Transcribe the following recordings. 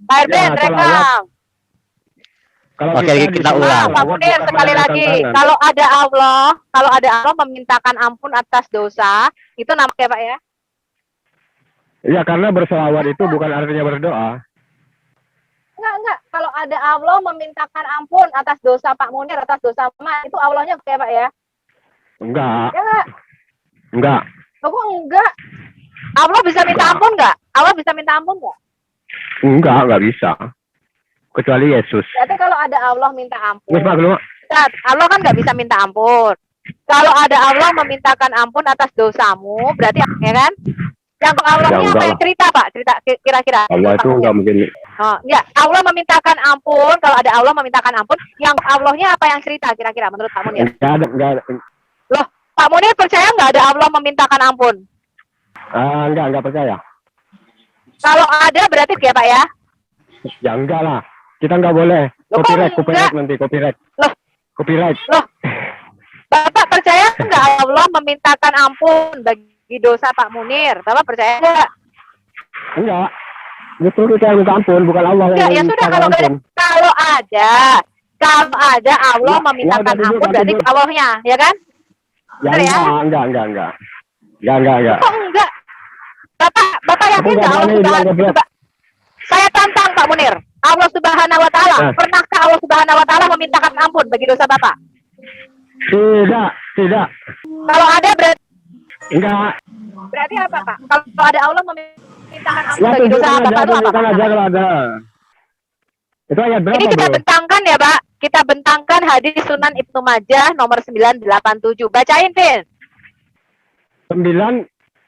Pak RT, Ya, rekam. Kalau Oke, kita ulang. Pak Munir sekali lagi, kalau ada Allah memintakan ampun atas dosa, itu namanya Pak ya? Iya, karena berselawat itu bukan artinya berdoa. Enggak. Kalau ada Allah memintakan ampun atas dosa Pak Munir, atas dosa Mama, itu Allahnya kayak Pak ya? Enggak. Ya enggak? Enggak. Kok enggak? Allah bisa minta ampun enggak? Allah bisa minta ampun enggak? Enggak bisa. Kecuali Yesus. Berarti kalau ada Allah minta ampun. Wis, Pak, belum. Allah kan nggak bisa minta ampun. Kalau ada Allah memintakan ampun atas dosamu, berarti ya kan? Yang Allahnya Ya, apa yang cerita Pak? Cerita kira-kira. Allah itu enggak mungkin. Oh, ya, Allah memintakan ampun. Kalau ada Allah memintakan ampun, yang Allahnya apa yang cerita kira-kira menurut Pak Munir? Enggak ada. Loh, Pak Munir percaya nggak ada Allah memintakan ampun? Enggak percaya. Kalau ada berarti ya Pak ya? Ya enggak lah. Kita enggak boleh. Loh, Copyright nanti copyright. Loh, Copyright. loh. Bapak percaya nggak Allah memintakan ampun bagi dosa Pak Munir? Bapak percaya nggak? Enggak. Justru kita yang minta ampun, bukan Allah Ya, yang ya sudah minta kalau ampun. ada Allah memintakan ampun berarti Allahnya, ya kan? Ya, Benar ya? enggak. Kok enggak? Bapak yakin nggak Allah Subhanahu? Saya tantang Pak Munir. Allah Subhanahu wa taala, pernahkah Allah Subhanahu wa taala memintakan ampun bagi dosa Bapak? Tidak. Kalau ada berarti Enggak. berarti apa, Pak? Kalau ada Allah memintakan ampun Ya, bagi dosa tunjukkan Bapak itu apa? tunjukkan aja kalau ada. Itu ayat berapa, Ini kita Bro? bentangkan ya, Pak. Kita bentangkan hadis Sunan Ibnu Majah nomor 987. Bacain, Vin.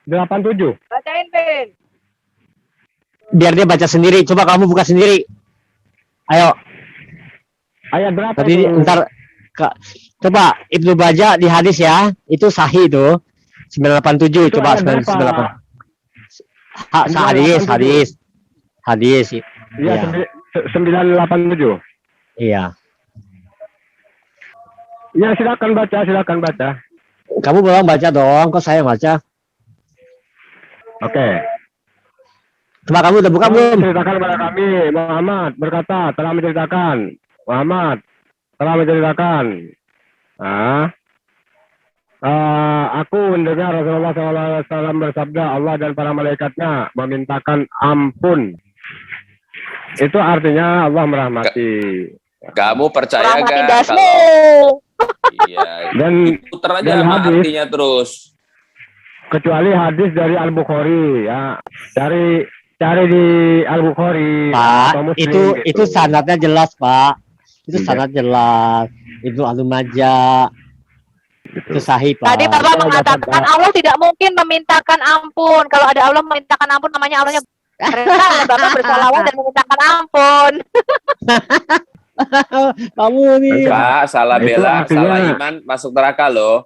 987. Bacain, Vin. Biar dia baca sendiri. Coba kamu buka sendiri. Ayo. Ayat berapa? Tadi tuh? ntar coba Ibnu Majah di hadis ya. Itu sahih itu. 987. Itu Coba ayat berapa? 988. Hadis. Iya, Iya. 987. Iya. Ya, silakan baca. Kamu belum baca dong. Kok saya baca? Oke. Coba kamu udah buka belum? Ceritakan kepada kami, Muhammad berkata, telah menceritakan. Aku mendengar Rasulullah SAW bersabda, Allah dan para malaikatnya memintakan ampun. Itu artinya Allah merahmati. Kamu percaya Rahmati gak dasmu. kalau iya, Dan puter aja dan sama hadis. artinya terus. Kecuali hadis dari Al-Bukhari, ya. Cari di Al-Bukhari. Pak, atau Muslim, itu sanadnya jelas, Pak. Itu Iya. sanad jelas. Ibnu Majah. Gitu. Itu sahih, Pak. Tadi Bapak mengatakan Allah tidak mungkin memintakan ampun. Kalau ada Allah memintakan ampun, namanya Allahnya Bapak bersalawat dan memintakan ampun. Kamu nih. Pak, salah Itu bela, artinya- salah iman masuk neraka loh.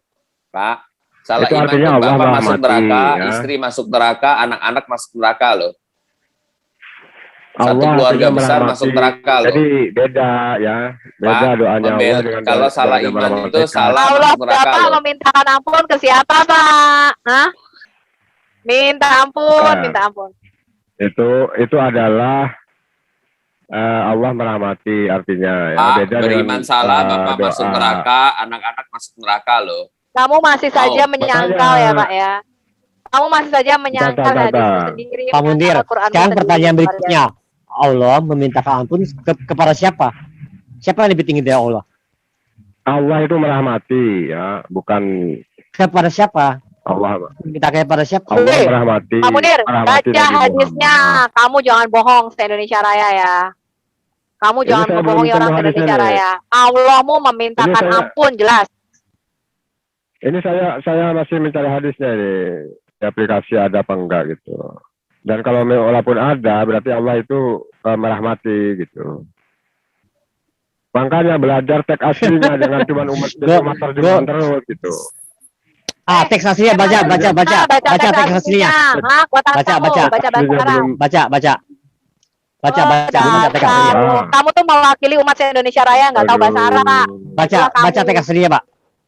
Pak, salah Itu iman artinya tuh Allah Bapak masuk merahmati, neraka, ya. istri masuk neraka, anak-anak masuk neraka loh. Satu Allah keluarga artinya besar merahmati. masuk neraka loh. Jadi beda ya. Beda Pak, doanya Allah dengan kalau salah doanya iman para itu malaikat. salah Allah masuk neraka Bapak loh. memintakan ampun ke siapa, Pak? Hah? Minta ampun, Nah. minta ampun. Itu adalah Allah merahmati artinya ya. Pak, Beda beriman dengan, salah, Bapak doa. masuk neraka, anak-anak masuk neraka loh. Kamu masih saja menyangkal ya, makanya- Pak ya. Kamu masih saja menyangkal Tak. hadismu sendiri. Pak Munir, menyangkal Al-Quranmu sekarang sendiri. pertanyaan berikutnya. Allah memintakan ampun kepada siapa? Siapa yang lebih tinggi dari Allah? Allah itu merahmati ya, bukan Kepada siapa? Allah. Minta kepada siapa? Allah merahmati. Pak Munir, merahmati baca Nabi hadisnya. Muhammad. Kamu jangan bohong se-Indonesia Raya ya. Kamu Ini jangan saya belum membohongi orang ketemu se-Indonesia hadisnya nih. Raya. Allahmu memintakan Ini saya- ampun, jelas. Ini saya masih mencari hadisnya ini di aplikasi ada apa enggak gitu. Dan kalau walaupun ada berarti Allah itu merahmati gitu. Makanya belajar teks aslinya jangan cuma umat terjemahan terus gitu. Teks aslinya baca teks aslinya. Hah, kuatan Baca, kamu. baca. Baca bahasa Aslinya Arab. belum- Baca Oh, teks aslinya. Kamu tuh mewakili umat se-Indonesia Raya, nggak tahu bahasa Arab, Pak. Baca teks aslinya, Pak.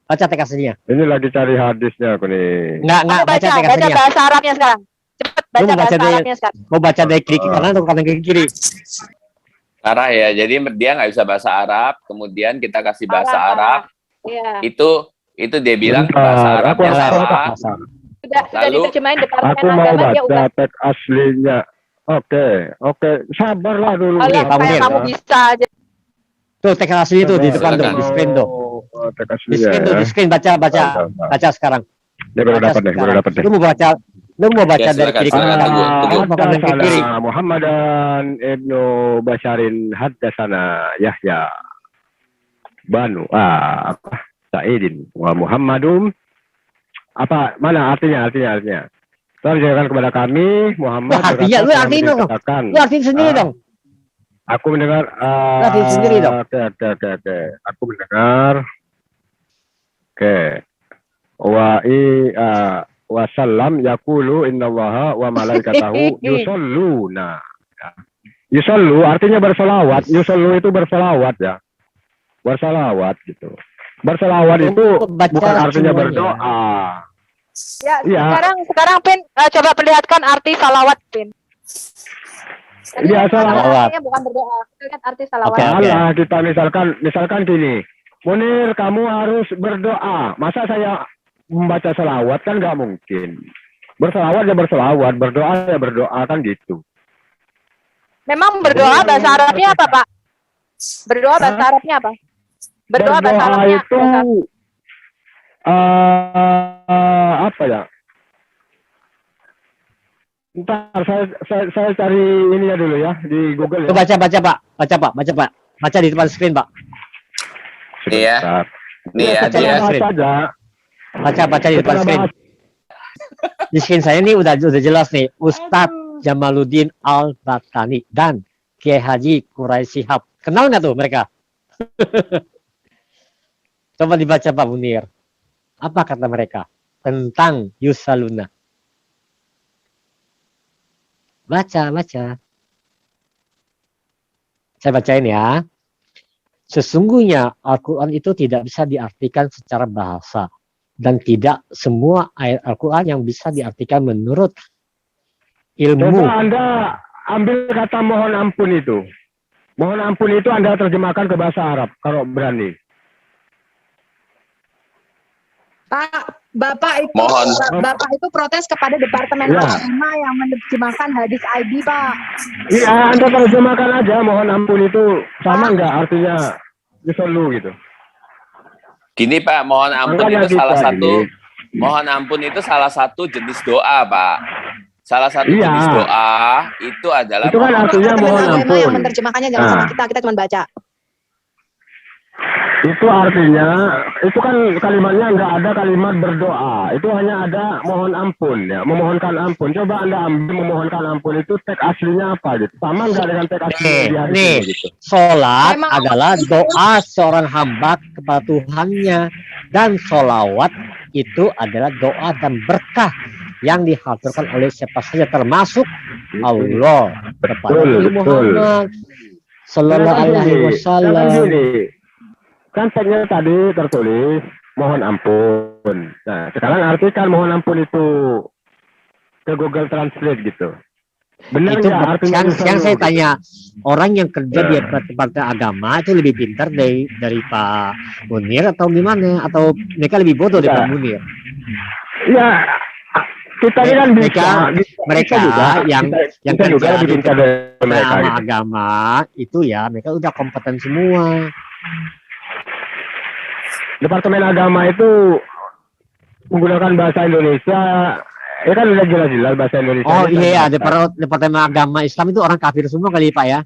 Baca teks aslinya. Ini lagi cari hadisnya aku nih. Enggak, Kamu baca teks baca aslinya. bahasa Arabnya sekarang. Cepet Lu baca mau baca bahasa dari- Arabnya sekarang. Mau baca dari kiri ke kanan atau kanan ke kiri? Arah ya. Jadi dia nggak bisa bahasa Arab, kemudian kita kasih bahasa Arab. Iya. Itu dia bilang Bentar, bahasa aku Arabnya harus salah. bahasa. Sudah Lalu, diterjemahin Departemen Aku mau Agama, dia ubah. baca teks aslinya. Oke, sabarlah dulu. Alah, Pak kayak Munir. kamu bisa aja. Tuh teks asli itu di depan tuh, Silakan. di screen tuh. Teks Di aslinya screen tuh, ya. di screen baca sekarang. Ini baru Baca dapat deh, baru sekarang. dapat deh. Lu mau baca Ya, dari silakan, kiri ke silakan. kanan. Tunggu. Apa kanan ke kiri? Haddatsana Muhammadan ibnu Basharin haddatsana Yahya Banu apa Sa'idin wa Muhammadum apa mana artinya telah dijelaskan kepada kami Muhammad Wah, artinya, lu telah artiin dong. diberitakan. Lu artiin sendiri dong. Aku mendengar artiin sendiri dong. Oke. Aku mendengar wa sallam yaqulu innallaha wa malaikatahu yusholluna. Yusollu artinya bersolawat. Yusollu itu bersolawat ya. Bersolawat gitu. Bersolawat itu Baca bukan artinya semuanya. berdoa. Ya, Iya. sekarang Pin coba perlihatkan arti salawat, Pin. Tadi Iya, kan salawat. artinya bukan berdoa. Kita lihat arti salawat. Oke. Salah kita misalkan gini. Munir, kamu harus berdoa. Masa saya membaca selawat kan nggak mungkin. Berselawat ya berselawat, berdoa ya berdoa kan gitu. Memang berdoa bahasa Arabnya apa, Pak? Berdoa bahasa Arabnya apa? Berdoa bahasa Arabnya itu apa ya? Ntar saya cari ini ya dulu ya di Google Lu ya. baca Pak. Baca di depan screen, Pak. Iya. Sebentar. Nih ya, baca dia. bahasa. Saja. Baca di depan Kita screen. bahas. Di screen saya ini udah jelas nih. Ustadz Jamaluddin Al-Batani dan Kiai Haji Quraisy Shihab. Kenal nggak tuh mereka? Coba dibaca Pak Munir. Apa kata mereka tentang Yusaluna? Baca. Saya bacain ya. Sesungguhnya Al-Quran itu tidak bisa diartikan secara bahasa. Dan tidak semua ayat Al-Quran yang bisa diartikan menurut ilmu. Coba Anda ambil kata mohon ampun itu. Mohon ampun itu Anda terjemahkan ke bahasa Arab kalau berani. Pak, Bapak itu protes kepada Departemen Ya. Agama yang menerjemahkan hadis ID, Pak. Iya, Anda terjemahkan aja mohon ampun itu sama nggak artinya disolu gitu. Gini Pak, mohon ampun Makanya itu salah kita satu ini. mohon ampun itu salah satu jenis doa, Pak. Salah satu Iya. jenis doa itu adalah Itu kan mohon artinya ampun. mohon Agama ampun. yang menerjemahkannya jangan Nah. sama kita cuma baca. Itu artinya, itu kan kalimatnya nggak ada kalimat berdoa. Itu hanya ada mohon ampun ya, memohonkan ampun. Coba Anda ambil memohonkan ampun itu teks aslinya apa gitu. Sama nggak dengan teks aslinya di hadis Nih. ini, gitu. Sholat Memang adalah doa seorang hamba kepada Tuhannya. Dan sholawat itu adalah doa dan berkah yang dihaturkan oleh siapa saja termasuk Allah kepada Nabi Muhammad Sallallahu Alaihi Wasallam. Kan teksnya tadi tertulis mohon ampun. Nah, sekarang artikan mohon ampun itu ke Google Translate gitu. Benar Itu nggak artinya? yang saya gitu? tanya, orang yang kerja di Departemen Agama itu lebih pintar dari Pak Munir atau gimana? Atau mereka lebih bodoh dari Ya. Pak Munir? Ya, kita ini kan Mereka juga, yang kita juga kerja lebih di pintar dari mereka Agama gitu. agama itu ya mereka udah kompeten semua. Departemen Agama itu menggunakan bahasa Indonesia, ya kan udah jelas-jelas bahasa Indonesia. Oh Ini iya, kan Departemen Agama Islam itu orang kafir semua kali Pak ya?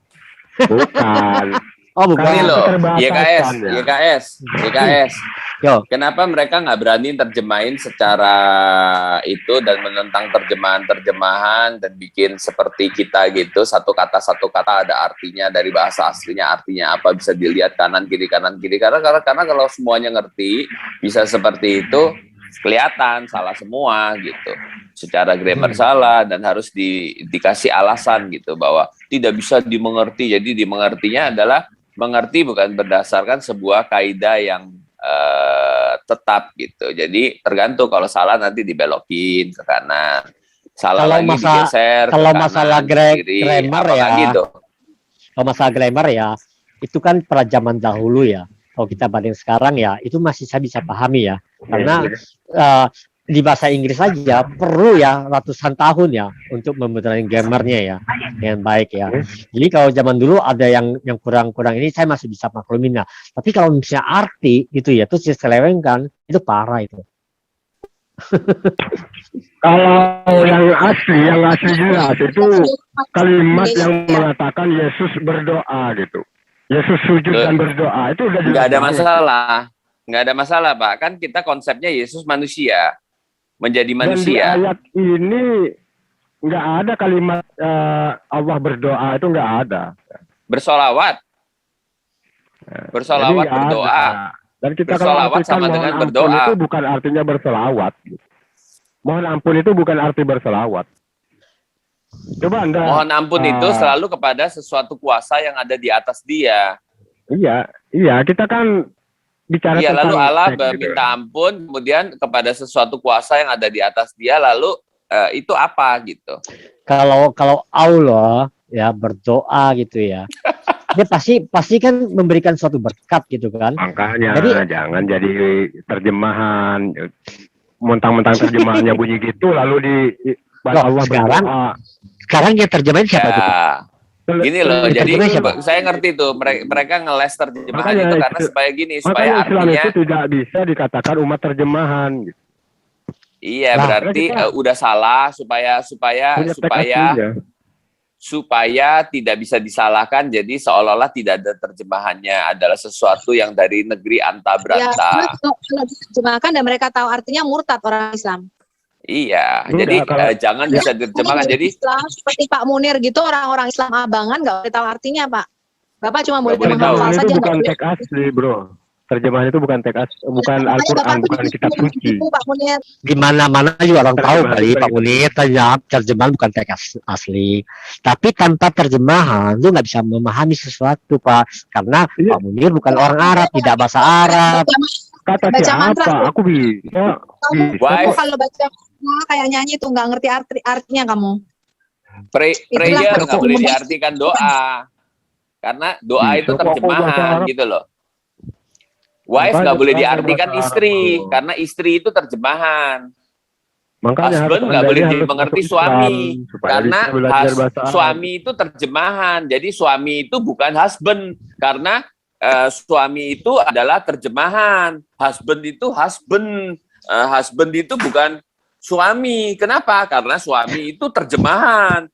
bukan. Oh bukan. Ini loh, Keterbatasan YKS. Yo. Kenapa mereka nggak berani terjemahin secara itu dan menentang terjemahan dan bikin seperti kita gitu, satu kata ada artinya dari bahasa aslinya artinya apa bisa dilihat kanan kiri karena kalau semuanya ngerti bisa seperti itu kelihatan salah semua gitu. Secara grammar salah dan harus dikasih alasan gitu bahwa tidak bisa dimengerti. Jadi dimengertinya adalah mengerti bukan berdasarkan sebuah kaidah yang tetap gitu. Jadi tergantung kalau salah nanti dibelokin ke kanan. Salah Kalau lagi digeser ke kalau kanan, masalah ke kiri. grammar Apakah ya. gitu? Kalau masalah grammar ya, itu kan pada zaman dahulu ya. Kalau kita banding sekarang ya, itu masih saya bisa pahami ya. Karena eh, di bahasa Inggris saja perlu ya ratusan tahun ya untuk membenarkan grammarnya ya dengan baik ya. Jadi kalau zaman dulu ada yang kurang-kurang ini saya masih bisa maklumin ya. Tapi kalau misalnya arti gitu ya, terus diselewengkan itu parah itu. Kalau yang asli jelas itu kalimat yang mengatakan Yesus berdoa gitu. Yesus sujud dan berdoa itu udah nggak ada masalah, nggak ada masalah Pak. Kan kita konsepnya Yesus manusia, menjadi manusia. Dan di ayat ini nggak ada kalimat Allah berdoa, itu nggak ada. Bersolawat, bersolawat Jadi nggak berdoa. ada. Dan kita Bersolawat kalau sama mohon dengan ampun berdoa. itu bukan artinya bersolawat. Mohon ampun itu bukan arti bersolawat. Coba Anda. Mohon ampun itu selalu kepada sesuatu kuasa yang ada di atas dia. Iya, kita kan bicara Iya, tentang lalu Allah teks gitu. minta ampun, kemudian kepada sesuatu kuasa yang ada di atas dia, lalu itu apa gitu? Kalau Allah ya berdoa gitu ya, dia pasti kan memberikan suatu berkat gitu kan. Makanya Jadi- jangan jadi terjemahan, mentang-mentang terjemahannya bunyi gitu, lalu Loh, Allah sekarang- berdoa. Sekarang yang terjemahin siapa itu? Ya, gini loh, Terjemahan jadi siapa? saya ngerti tuh mereka ngeles terjemahan Makanya itu karena itu- supaya gini, supaya Makanya Islam artinya, itu tidak bisa dikatakan umat terjemahan. Gitu. iya Nah, berarti kita- udah salah supaya Punya teks aslinya. supaya tidak bisa disalahkan, jadi seolah-olah tidak ada terjemahannya adalah sesuatu yang dari negeri anta Ya, beranta. kalau diterjemahkan dan mereka tahu artinya murtad orang Islam. Iya, Enggak, jadi kalau- jangan bisa diterjemahkan. Mungkin Jadi Islam seperti Pak Munir gitu, orang-orang Islam abangan nggak boleh tahu artinya, Pak. Bapak cuma boleh boleh tahu. menghafal Terjemahan saja. itu nggak bukan boleh- teks asli, bro. Terjemahan itu bukan teks bukan Makanya Al-Quran, Bapak bukan tuh kitab suci. gitu, Pak Munir. Di mana-mana juga orang tahu Terjemahan kali itu Pak gitu. Munir terjemahan bukan teks asli. Tapi tanpa terjemahan lu nggak bisa memahami sesuatu Pak, karena Iya. Pak Munir bukan orang Arab, tidak bahasa Arab. Kata Baca mantra. siapa? Aku bisa. Kamu Why? kalau baca kayak nyanyi tuh nggak ngerti artinya kamu. prayer Itulah nggak boleh hukum. diartikan doa, karena doa Bisa itu kok, aku bahasa terjemahan Arab. gitu loh. Wife Makanya nggak boleh belajar diartikan bahasa istri, Arab. karena istri itu terjemahan. Makanya Husband nggak Anda boleh harus dimengerti masuk suami, Islam, supaya karena bisa belajar bahasa Arab. suami itu terjemahan. Jadi suami itu bukan husband, karena suami itu adalah terjemahan. Husband itu husband. Husband itu bukan suami. Kenapa? Karena suami itu terjemahan.